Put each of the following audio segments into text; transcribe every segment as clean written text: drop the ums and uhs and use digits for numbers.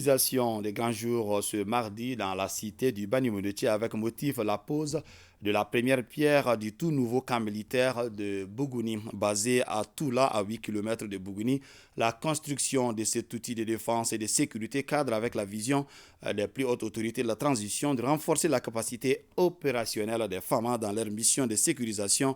Mobilisation des grands jours ce mardi dans la cité du Bani-Monnechie avec motif la pose de la première pierre du tout nouveau camp militaire de Bougouni, basé à Toula, à 8 km de Bougouni. La construction de cet outil de défense et de sécurité cadre avec la vision des plus hautes autorités de la transition de renforcer la capacité opérationnelle des FAMA dans leur mission de sécurisation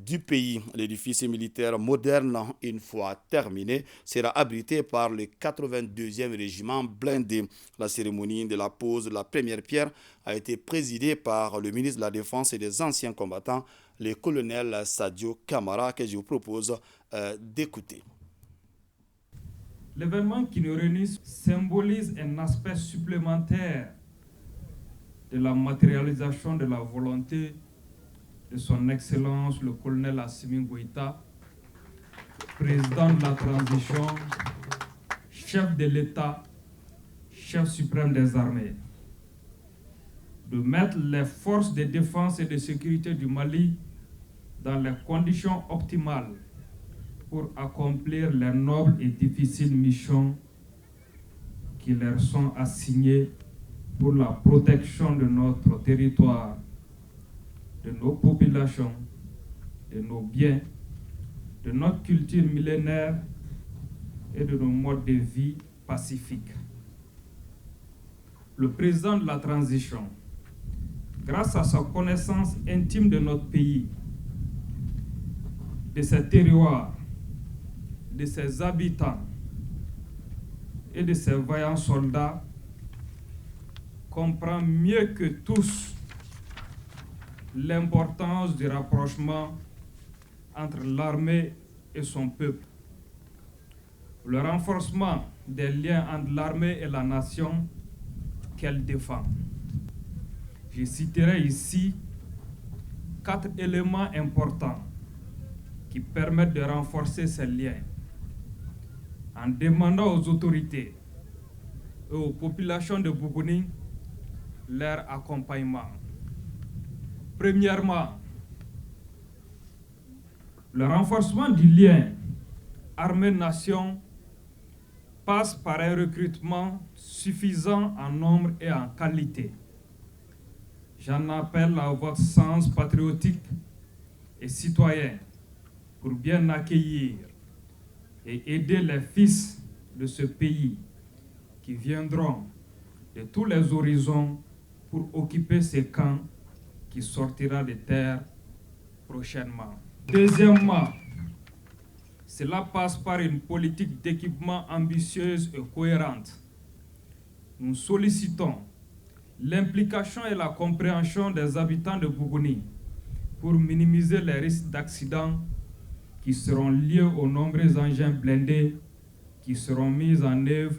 du pays. L'édifice militaire moderne, une fois terminé, sera abrité par le 82e régiment blindé. La cérémonie de la pose de la première pierre a été présidée par le ministre de la Défense et des anciens combattants, le colonel Sadio Kamara, que je vous propose d'écouter. L'événement qui nous réunit symbolise un aspect supplémentaire de la matérialisation de la volonté de son Excellence le colonel Assimi Goïta, président de la transition, chef de l'État, chef suprême des armées, de mettre les forces de défense et de sécurité du Mali dans les conditions optimales pour accomplir les nobles et difficiles missions qui leur sont assignées pour la protection de notre territoire, de nos populations, de nos biens, de notre culture millénaire et de nos modes de vie pacifiques. Le président de la transition, grâce à sa connaissance intime de notre pays, de ses terroirs, de ses habitants et de ses vaillants soldats, comprend mieux que tous l'importance du rapprochement entre l'armée et son peuple. Le renforcement des liens entre l'armée et la nation qu'elle défend. Je citerai ici 4 éléments importants qui permettent de renforcer ces liens en demandant aux autorités et aux populations de Bougouni leur accompagnement. Premièrement, le renforcement du lien armée-nation passe par un recrutement suffisant en nombre et en qualité. J'en appelle à votre sens patriotique et citoyen pour bien accueillir et aider les fils de ce pays qui viendront de tous les horizons pour occuper ces camps qui sortira de terre prochainement. Deuxièmement, cela passe par une politique d'équipement ambitieuse et cohérente. Nous sollicitons l'implication et la compréhension des habitants de Bougouni pour minimiser les risques d'accidents qui seront liés aux nombreux engins blindés qui seront mis en œuvre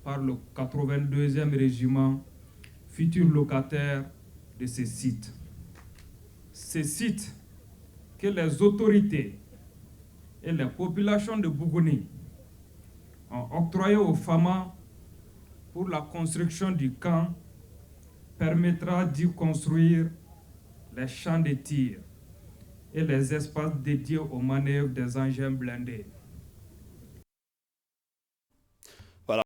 par le 82e régiment, futur locataire de ces sites. Ces sites que les autorités et les populations de Bougouni ont octroyés aux FAMA pour la construction du camp permettra d'y construire les champs de tir et les espaces dédiés aux manœuvres des engins blindés.